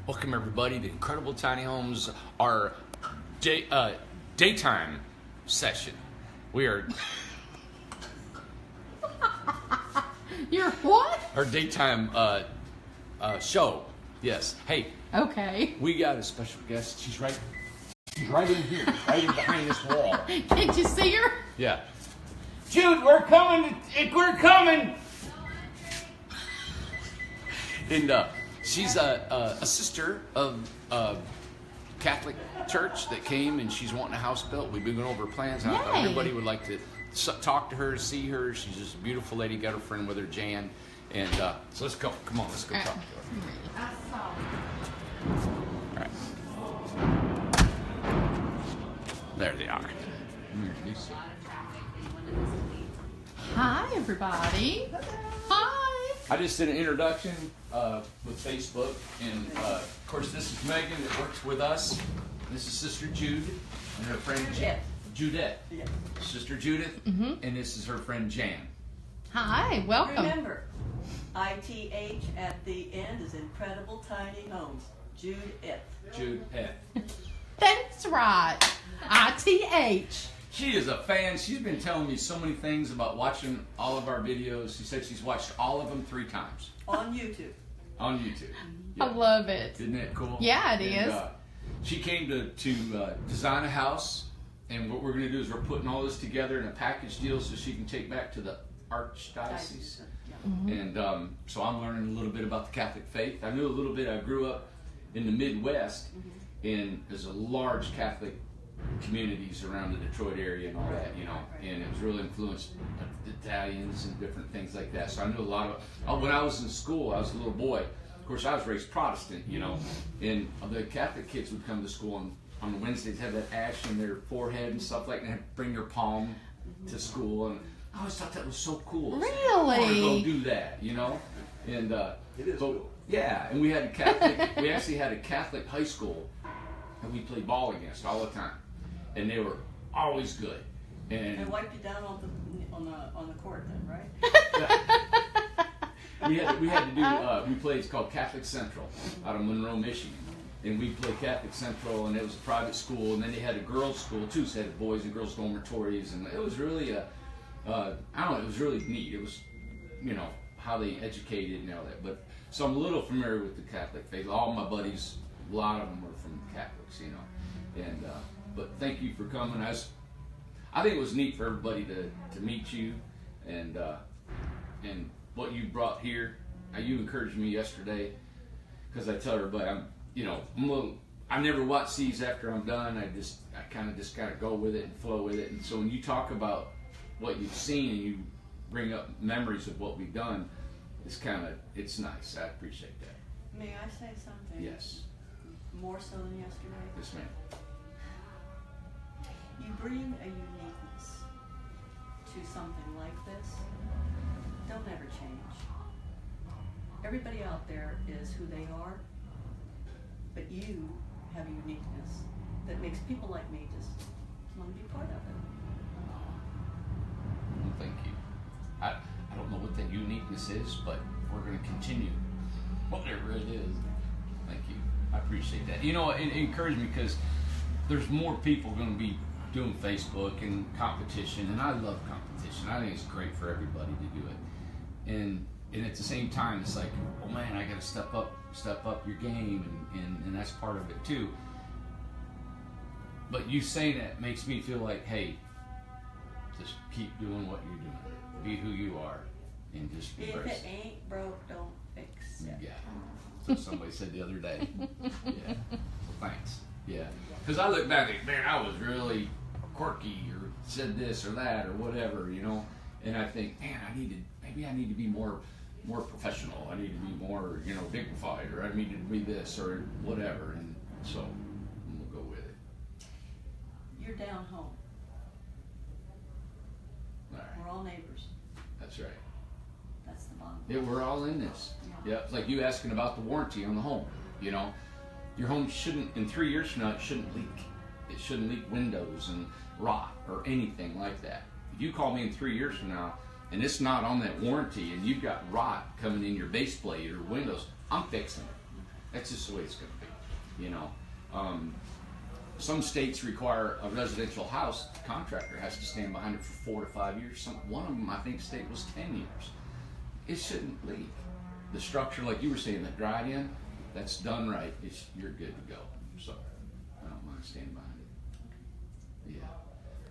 Welcome everybody to Incredible Tiny Homes, our daytime session. We are Your what? our daytime show. Yes. Hey. Okay. We got a special guest. She's right in here, right in behind this wall. Can't you see her? Yeah. Jude, we're coming. We're coming. And she's a sister of Catholic church that came, and she's wanting a house built. We've been going over plans. And I thought everybody would like to talk to her, see her. She's just a beautiful lady. Got her friend with her, Jan. And so let's go. Come on, let's go talk to her. All right. There they are. Hi, everybody. Hi. I just did an introduction with Facebook, and of course this is Megan that works with us. This is Sister Jude and her friend Judith. Yeah. Sister Judith, and this is her friend Jan. Hi, welcome. Remember, ITH at the end is Incredible Tiny Homes. Judith. That's right. ITH. She is a fan. She's been telling me so many things about watching all of our videos. She said she's watched all of them 3 times. On YouTube. On YouTube. I love it. Isn't that cool? Yeah, it is. She came to design a house, and what we're going to do is we're putting all this together in a package deal so she can take back to the Archdiocese. And so I'm learning a little bit about the Catholic faith. I knew a little bit. I grew up in the Midwest, and there's a large Catholic communities around the Detroit area and all that, you know, and it was really influenced the Italians and different things like that. So I knew a lot of, when I was in school, I was a little boy. Of course, I was raised Protestant, you know, and the Catholic kids would come to school and on the Wednesdays have that ash in their forehead and stuff like that, and bring their palm to school, and I always thought that was so cool. Really? I want to go do that, you know, and it is cool. Yeah, and we had a Catholic, we actually had a Catholic high school that we played ball against all the time. And they were always good. And wipe you down on the court then, right? we had to do we played, it's called Catholic Central out of Monroe, Michigan. And we played Catholic Central, and it was a private school, and then they had a girls' school too, so they had boys and girls dormitories, and it was really I don't know, it was really neat. It was, you know, how they educated and all that. But so I'm a little familiar with the Catholic faith. All my buddies, a lot of them were from Catholics, you know. And but thank you for coming. I think it was neat for everybody to meet you, and what you brought here. You encouraged me yesterday, because I tell everybody I never watch these after I'm done. I kind of go with it and flow with it. And so when you talk about what you've seen and you bring up memories of what we've done, it's nice. I appreciate that. May I say something? Yes. More so than yesterday? Yes, ma'am. You bring a uniqueness to something like this. They'll never change. Everybody out there is who they are, but you have a uniqueness that makes people like me just want to be part of it. Well, thank you. I don't know what that uniqueness is, but we're going to continue whatever it is. Thank you. I appreciate that. You know, it encouraged me because there's more people going to be doing Facebook and competition, and I love competition. I think it's great for everybody to do it. And at the same time, it's like, oh man, I got to step up your game, and that's part of it too. But you saying that makes me feel like, hey, just keep doing what you're doing. Be who you are, and just embrace If it ain't broke, don't fix it. Yeah. That's what somebody said the other day. Yeah. So thanks. Yeah. Because I look back and man, I was really quirky or said this or that or whatever, you know. And I think, man, maybe I need to be more professional. I need to be more, you know, dignified, or I need to be this or whatever. And so we'll go with it. You're down home. All right. We're all neighbors. That's right. That's the bottom. Yeah, we're all in this. Yeah, it's like you asking about the warranty on the home. You know, your home shouldn't, in 3 years from now, it shouldn't leak. It shouldn't leak windows and rot or anything like that. If you call me in 3 years from now and it's not on that warranty and you've got rot coming in your base plate or windows, I'm fixing it. That's just the way it's going to be. You know, some states require a residential house. The contractor has to stand behind it for 4 to 5 years. One of them, I think, state was 10 years. It shouldn't leak. The structure, like you were saying, that dried in, that's done right. You're good to go. So I don't mind standing behind it. Yeah.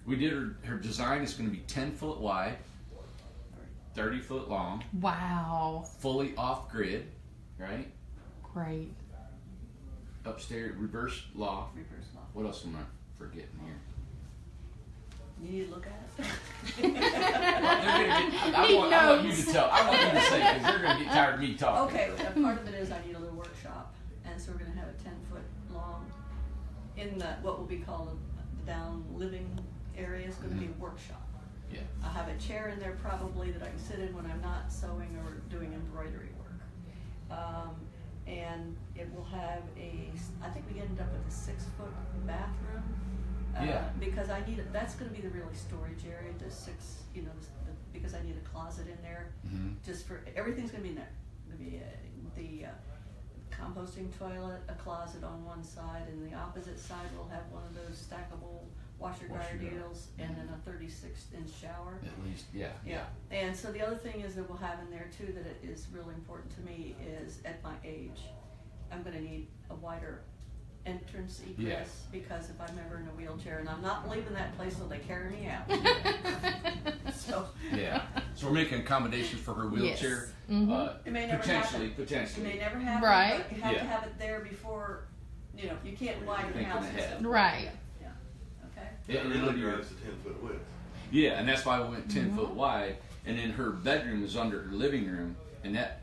We did her design is going to be 10 foot wide, 30 foot long, Wow. fully off grid, right? Great. Upstairs, reverse loft. Reverse loft. What else am I forgetting here? You need to look at it. I want you to tell. I want you to say because they're going to get tired of me talking. Okay, part of it is I need a little workshop, and so we're going to have a 10-foot long in what will be called the down living area is going to be a workshop. Yeah. I have a chair in there probably that I can sit in when I'm not sewing or doing embroidery work. And it will have I think we ended up with a 6-foot bathroom. Yeah. Because that's going to be the really storage area, because I need a closet in there. Mm-hmm. Just for, everything's going to be in there. Going to be the composting toilet, a closet on one side, and the opposite side will have one of those stackable washer dryer deals, and then a 36-inch shower. At least, yeah. Yeah, and so the other thing is that we'll have in there too that it is really important to me is at my age, I'm going to need a wider entrance egress because if I'm ever in a wheelchair, and I'm not leaving that place till they carry me out. So Yeah. So we're making accommodations for her wheelchair. Yes. Mm-hmm. It may never Potentially. It may never happen, Right. but you have Yeah. to have it there before. You can't widen Thinking houses. ahead. Right. Yeah. Okay. Yeah, It really drives the 10-foot width. Yeah, and that's why we went 10 foot wide. And then her bedroom is under her living room, and that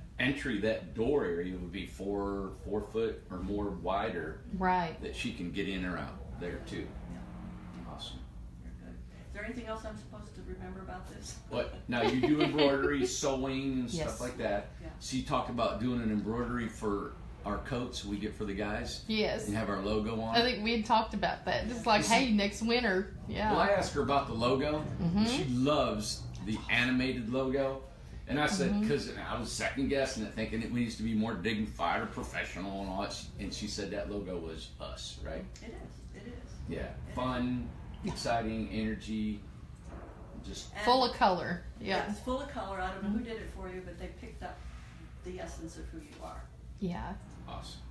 door area would be 4 foot or more wider Right. that she can get in or out there too. Yeah. Awesome. You're good. Is there anything else I'm supposed to remember about this? What now? You do embroidery, sewing, and Yes. stuff like that. Yeah. So you talked about doing an embroidery for our coats we get for the guys Yes. and have our logo on. I think we had talked about that. It's like, hey, next winter. Yeah. Well, I asked her about the logo. Mhm. She loves the animated logo. And I said, because I was second guessing it, thinking it needs to be more dignified or professional and all that. And she said that logo was us, right? It is. It is. Yeah. Fun, exciting, energy, just. Full of color. Yeah. It's full of color. I don't know who did it for you, but they picked up the essence of who you are. Yeah. Awesome.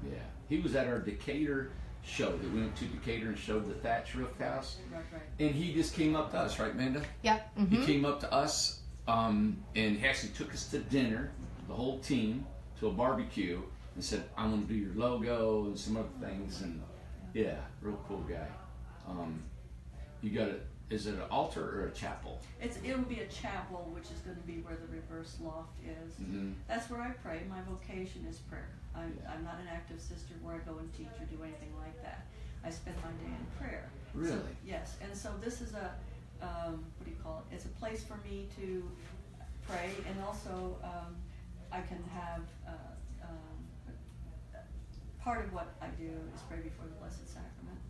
Yeah. He was at our Decatur show that we went to Decatur and showed the thatch roof house. Right. And he just came up to us, right, Amanda? Yeah. He Mm-hmm. came up to us and he actually took us to dinner, the whole team, to a barbecue and said, I want to do your logo and some other things. And yeah, real cool guy. You got it. Is it an altar or a chapel? It'll be a chapel, which is going to be where the reverse loft is. Mm-hmm. That's where I pray. My vocation is prayer. I'm not an active sister where I go and teach or do anything like that. I spend my day in prayer. Really? So, yes. And so this is what do you call it? It's a place for me to pray, and also I can have part of what I do is pray before the Blessed Sacrament,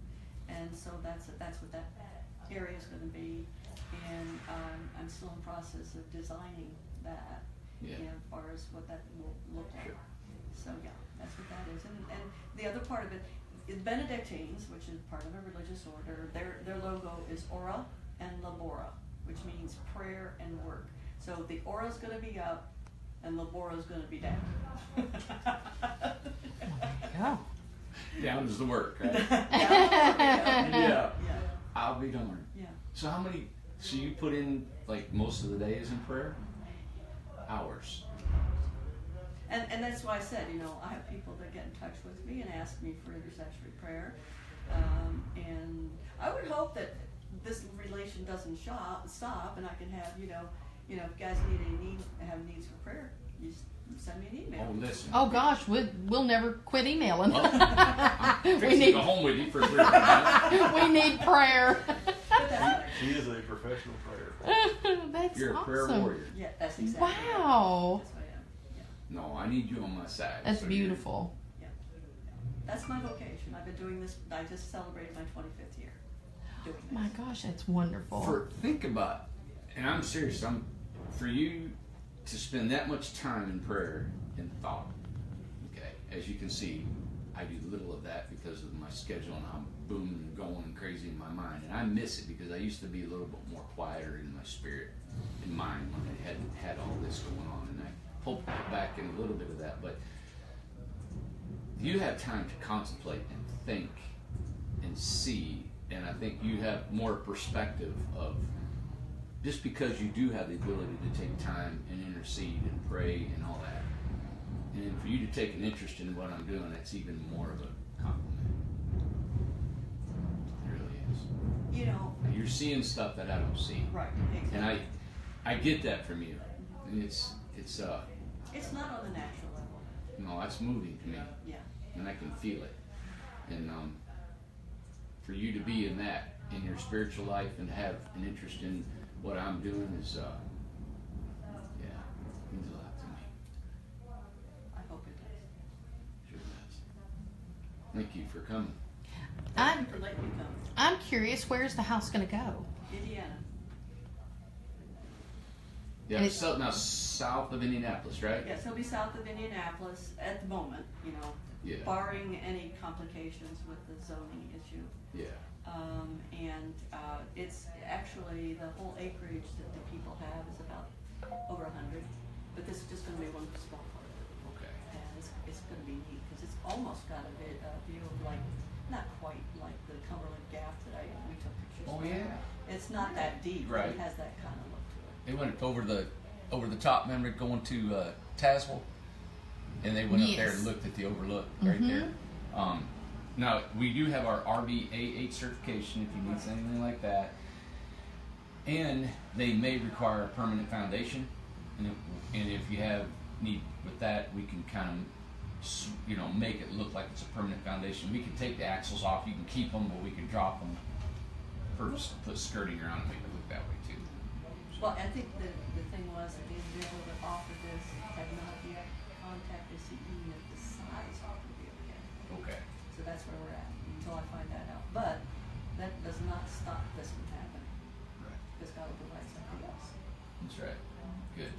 and so that's what that area is going to be. And I'm still in process of designing that, as far as what that will look like. Sure. So yeah, that's what that is. And the other part of it is Benedictines, which is part of a religious order. Their logo is Ora and Labora, which means prayer and work. So the Ora's going to be up, and Labora's going to be down. Yeah. Down is the work, right? Yeah. Yeah. Yeah. I'll be darned. Yeah. So so you put in like most of the days in prayer? Hours. And that's why I said, I have people that get in touch with me and ask me for intercessory prayer. And I would hope that this relation doesn't stop, and I can have, if guys have needs for prayer, you just send me an email. Oh, listen. Oh gosh, we'll never quit emailing. I'm we fixing to need go home with you for 3 minutes. we need prayer. But that's She is a professional player. That's You're a awesome. prayer warrior. yeah, that's exactly right. Wow, That's what I am. Yeah. No, I need you on my side. that's So beautiful. Yeah. That's my vocation. I've been doing this. I just celebrated my 25th year doing this. My gosh, that's wonderful. Think about, and I'm serious. For you to spend that much time in prayer and thought, okay, as you can see, I do little of that because of my schedule, and I'm booming and going and crazy in my mind, and I miss it because I used to be a little bit more quieter in my spirit, in mind, when I had all this going on, and I pulled back in a little bit of that. But you have time to contemplate and think and see, and I think you have more perspective of, just because you do have the ability to take time and intercede and pray and all that, and for you to take an interest in what I'm doing, that's even more of a compliment. It really is. You know, You're seeing stuff that I don't see, right, exactly. and I get that from you, and it's It's not on the natural level. no, that's moving to me, Yeah. and I can feel it, and for you to be in that in your spiritual life and have an interest in what I'm doing is means a lot to me. I hope it does. Sure does. Thank you for coming. Thank you for letting me come. I'm curious, where's the house going to go? Indiana. Yeah, And so now south of Indianapolis, right? Yes, he'll be south of Indianapolis at the moment, you know, Yeah. barring any complications with the zoning issue. Yeah. It's actually, the whole acreage that the people have is about over 100, but this is just gonna be one small part. Okay. And it's gonna be neat, because it's almost got a view of like, not quite like the Cumberland Gap that we took pictures Oh of. yeah. It's not that deep, but Right. it has that kind of look to it. They went over the top, remember, going to Tazewell, and they went up there Yes. and looked at the overlook right there. Now we do have our RBA8 certification if you need anything like that, and they may require a permanent foundation. And if you have need with that, we can kind of make it look like it's a permanent foundation. We can take the axles off. You can keep them, but we can drop them. Put skirting around and make it look that way too. Well, I think the thing was that the individual that offered this had not yet contacted CE at the size of the deal yet. Okay. So that's where we're at until I find that out. But that does not stop this from happening, Right. because God will provide something else. That's right. Good.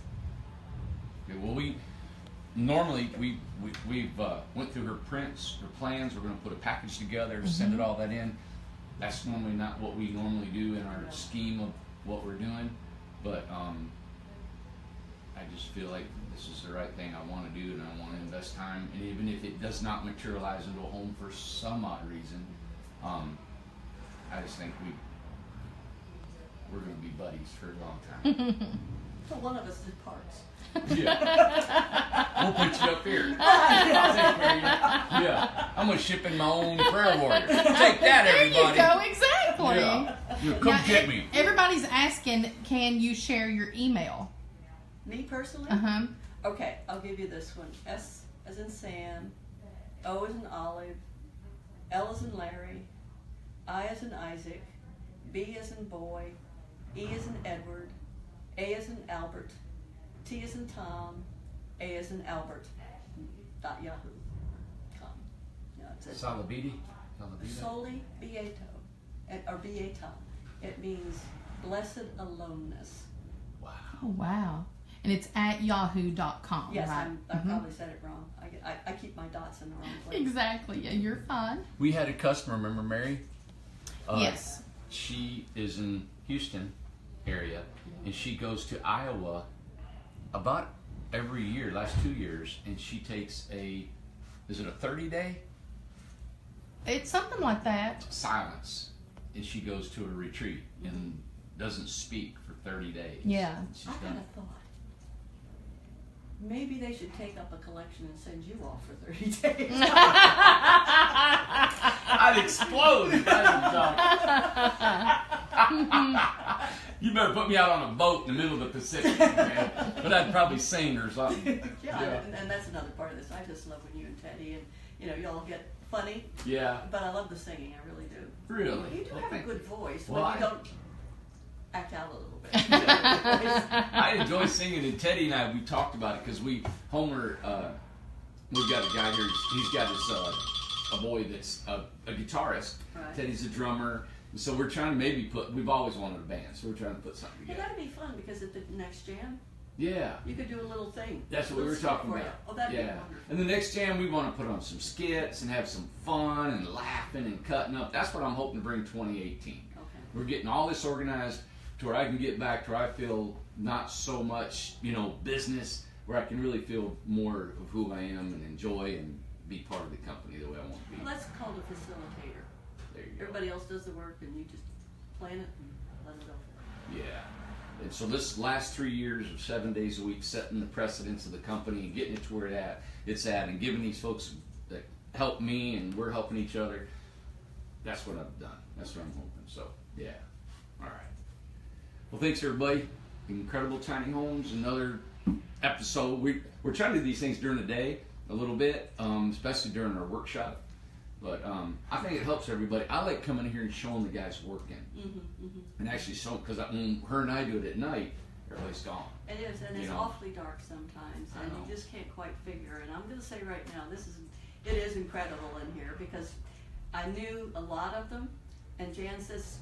Good. Well, we've went through her prints, her plans. We're going to put a package together, send it all that in. That's normally not what we normally do in our scheme of what we're doing, but I just feel like this is the right thing I want to do, and I want to invest time. And even if it does not materialize into a home for some odd reason, I just think we're going to be buddies for a long time. So one of us departs. Yeah. We'll put you up here. I'll take care of you. Yeah. I'm gonna ship in my own prayer warrior. Take that, There everybody. you go, exactly. Yeah. Come Now, get me. Everybody's asking, can you share your email? Me personally? Uh-huh. Okay, I'll give you this one. S as in Sam, O as in Olive, L as in Larry, I as in Isaac, B as in boy, E as in Edward, A as in Albert, T as in Tom, A as in Albert, .yahoo.com. No, it's Salabidi? Soli Beato, or Beato. It means blessed aloneness. Wow. Oh, wow. And it's at yahoo.com, Yes, right? I probably said it wrong. I keep my dots in the wrong place. Exactly. Yeah, you're fine. We had a customer, remember Mary? Yes. She is in Houston area, and she goes to Iowa about every year, last 2 years, and she takes is it a 30-day It's something like that. silence, and she goes to a retreat and doesn't speak for 30 days. Yeah. She's I got done. a thought. Maybe they should take up a collection and send you off for 30 days. I'd explode. You better put me out on a boat in the middle of the Pacific, man. But I'd probably sing or something. Yeah, and that's another part of this. I just love when you and Teddy and y'all get funny, Yeah. but I love the singing. I really do. Really? You do Well, have a thank good voice, Well, but you I- don't act out a little bit. I enjoy singing, and Teddy and I, we talked about it because we've got a guy here, he's got a boy that's a guitarist. Right. Teddy's a drummer, and so we're trying to we've always wanted a band, so we're trying to put something Well, together. that'd be fun because at the next jam, Yeah. You could do a little thing. That's what we were Little skit talking for about. you. Oh, that'd be Yeah. wonderful. And the next jam, we want to put on some skits and have some fun and laughing and cutting up. That's what I'm hoping to bring 2018. Okay. We're getting all this organized to where I can get back to where I feel not so much, business, where I can really feel more of who I am and enjoy and be part of the company the way I want to be. Well, that's called a facilitator. There you go. Everybody else does the work, and you just plan it and let it go. Yeah. And so this last 3 years of 7 days a week, setting the precedence of the company and getting it to where it's at, and giving these folks that help me and we're helping each other. That's what I've done. That's what I'm hoping. So yeah. All right. Well, thanks everybody. Incredible Tiny Homes, another episode. We're trying to do these things during the day a little bit, especially during our workshop. But I think it helps everybody. I like coming in here and showing the guys working, and actually showing, because when her and I do it at night, everybody's gone. It is, and it's awfully dark sometimes, I and know. you just can't quite figure. And I'm going to say right now, it is incredible in here, because I knew a lot of them, and Jan says,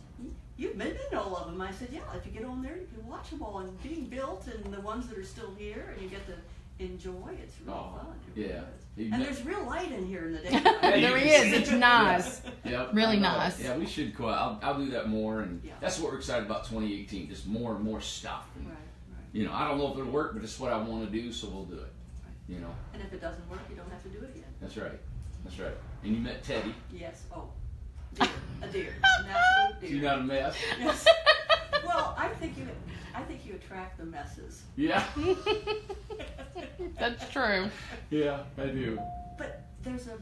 "You've been in all of them." I said, "Yeah. If you get on there, you can watch them all, and being built, and the ones that are still here, and you get to enjoy. It's real fun. It really yeah. is. And there's real light in here in the daytime. There he is. It's nice. Yep. Really I know. nice. Yeah, we should go out. I'll do that more, and Yeah. that's what we're excited about 2018. Just more and more stuff. And, Right. I don't know if it'll work, but it's what I want to do, so we'll do it. And if it doesn't work, you don't have to do it again. That's right. That's right. And you met Teddy. Yes. Oh, dear. A deer. An absolute deer. She's not a mess. Yes. Well, I think you attract the messes. Yeah. That's true. Yeah, I do. But there's a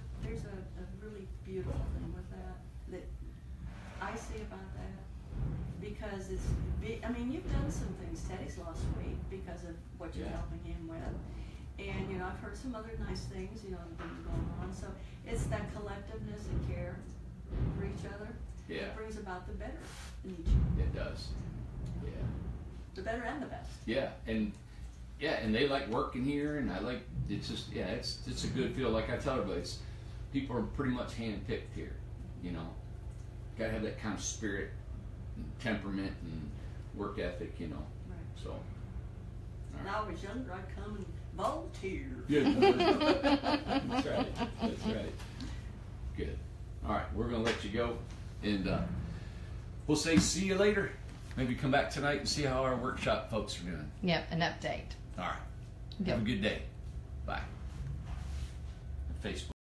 really beautiful thing with that I see about that, because you've done some things. Teddy's lost weight because of what you're Yeah. helping him with, and I've heard some other nice things that have been going on. So it's that collectiveness and care for each other Yeah. that brings about the better in each other. It does. Yeah. The better and the best. Yeah, and they like working here, and I like. It's just it's a good feel. Like I tell everybody, people are pretty much handpicked here. Got to have that kind of spirit, and temperament, and work ethic. Right. So. all When right. I was younger, I'd come and volunteer. Good. That's right. That's right. Good. All right, we're gonna let you go, and we'll say see you later. Maybe come back tonight and see how our workshop folks are doing. Yep, an update. All right. Yep. Have a good day. Bye. Facebook.